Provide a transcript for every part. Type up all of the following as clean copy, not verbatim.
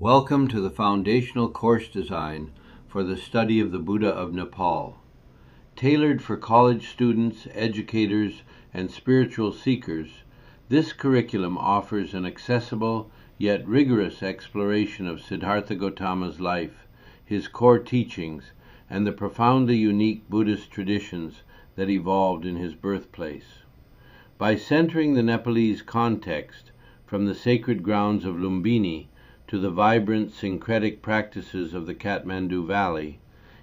Welcome to the foundational course design for the study of the Buddha of Nepal. Tailored for college students, educators, and spiritual seekers, this curriculum offers an accessible yet rigorous exploration of Siddhartha Gautama's life, his core teachings, and the profoundly unique Buddhist traditions that evolved in his birthplace. By centering the Nepalese context, from the sacred grounds of Lumbini to the vibrant syncretic practices of the Kathmandu Valley,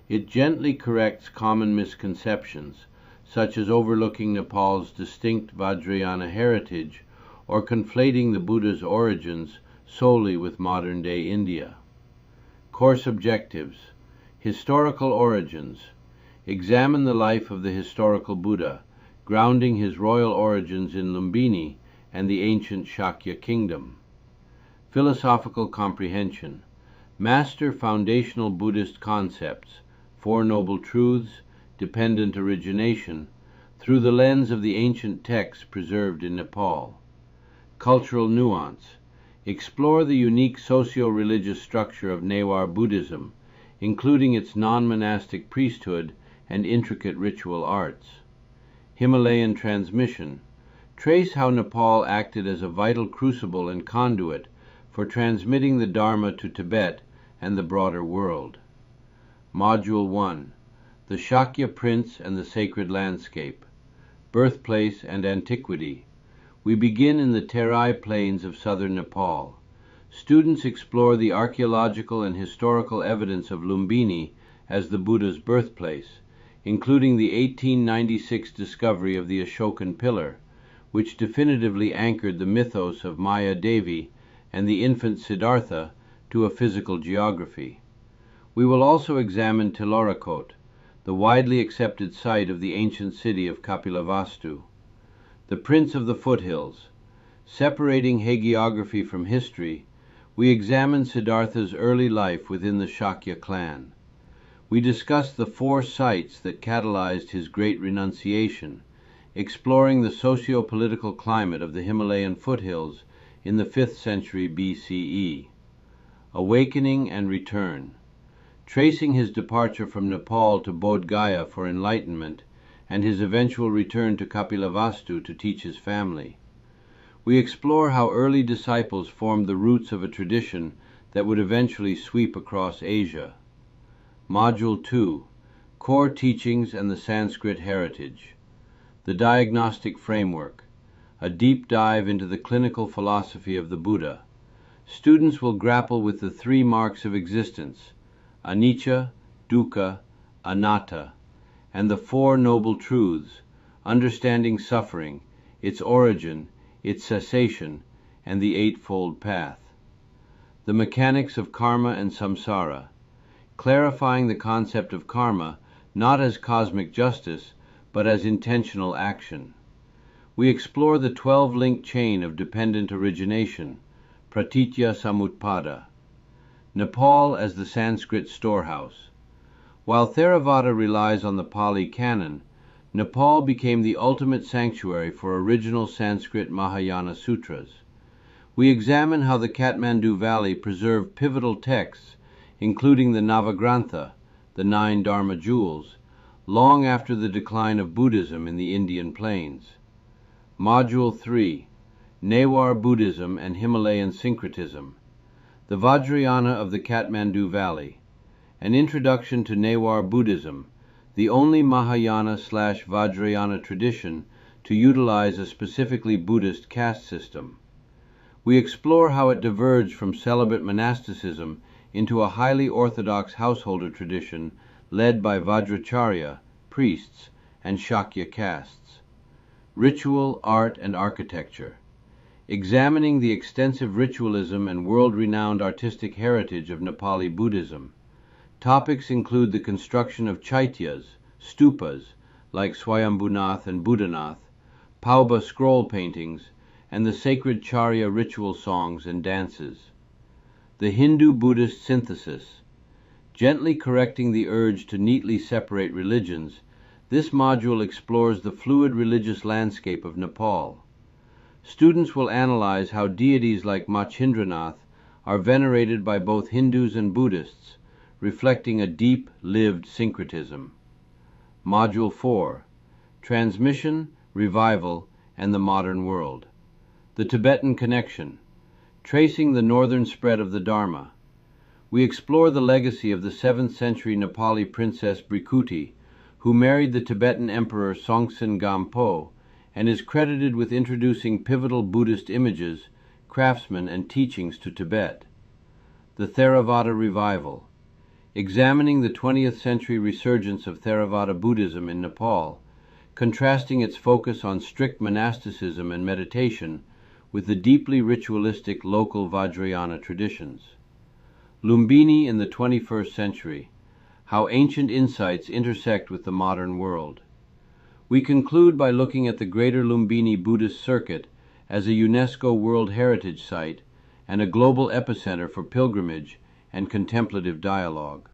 it gently corrects common misconceptions, such as overlooking Nepal's distinct Vajrayana heritage or conflating the Buddha's origins solely with modern-day India. Course objectives: historical origins. Examine the life of the historical Buddha, grounding his royal origins in Lumbini and the ancient Shakya kingdom. Philosophical comprehension. Master foundational Buddhist concepts, Four Noble Truths, Dependent Origination, through the lens of the ancient texts preserved in Nepal. Cultural nuance. Explore the unique socio-religious structure of Newar Buddhism, including its non-monastic priesthood and intricate ritual arts. Himalayan transmission. Trace how Nepal acted as a vital crucible and conduit for transmitting the Dharma to Tibet and the broader world. Module 1. The Shakya Prince and the Sacred Landscape. Birthplace and Antiquity. We begin in the Terai Plains of southern Nepal. Students explore the archaeological and historical evidence of Lumbini as the Buddha's birthplace, including the 1896 discovery of the Ashokan Pillar, which definitively anchored the mythos of Maya Devi and the infant Siddhartha to a physical geography. We will also examine Tilorakot, the widely accepted site of the ancient city of Kapilavastu. The Prince of the Foothills. Separating hagiography from history, we examine Siddhartha's early life within the Shakya clan. We discuss the 4 sites that catalyzed his great renunciation, exploring the socio-political climate of the Himalayan foothills in the 5th century BCE. Awakening and return. Tracing his departure from Nepal to Bodh Gaya for enlightenment and his eventual return to Kapilavastu to teach his family. We explore how early disciples formed the roots of a tradition that would eventually sweep across Asia. Module 2. Core Teachings and the Sanskrit Heritage. The Diagnostic Framework. A deep dive into the clinical philosophy of the Buddha. Students will grapple with the 3 marks of existence, anicca, dukkha, anatta, and the 4 Noble Truths, understanding suffering, its origin, its cessation, and the Eightfold Path. The mechanics of karma and samsara, clarifying the concept of karma not as cosmic justice, but as intentional action. We explore the 12-link chain of dependent origination, pratitya samutpada. Nepal as the Sanskrit storehouse. While Theravada relies on the Pali canon, Nepal became the ultimate sanctuary for original Sanskrit Mahayana sutras. We examine how the Kathmandu Valley preserved pivotal texts, including the Navagrantha, the 9 Dharma jewels, long after the decline of Buddhism in the Indian plains. Module 3. Newar Buddhism and Himalayan Syncretism. The Vajrayana of the Kathmandu Valley. An introduction to Newar Buddhism, the only Mahayana/Vajrayana tradition to utilize a specifically Buddhist caste system. We explore how it diverged from celibate monasticism into a highly orthodox householder tradition led by Vajracharya, priests, and Shakya castes. Ritual, Art, and Architecture. Examining the extensive ritualism and world-renowned artistic heritage of Nepali Buddhism. Topics include the construction of chaityas, stupas, like Swayambhunath and Buddhanath, Pauba scroll paintings, and the sacred Charya ritual songs and dances. The Hindu-Buddhist synthesis. Gently correcting the urge to neatly separate religions, this module explores the fluid religious landscape of Nepal. Students will analyze how deities like Machindranath are venerated by both Hindus and Buddhists, reflecting a deep-lived syncretism. Module 4. Transmission, Revival, and the Modern World. The Tibetan Connection. Tracing the northern spread of the Dharma. We explore the legacy of the 7th century Nepali princess Brikuti, who married the Tibetan emperor Songtsen Gampo, and is credited with introducing pivotal Buddhist images, craftsmen, and teachings to Tibet. The Theravada Revival. Examining the 20th century resurgence of Theravada Buddhism in Nepal, contrasting its focus on strict monasticism and meditation with the deeply ritualistic local Vajrayana traditions. Lumbini in the 21st century, how ancient insights intersect with the modern world. We conclude by looking at the Greater Lumbini Buddhist Circuit as a UNESCO World Heritage Site and a global epicenter for pilgrimage and contemplative dialogue.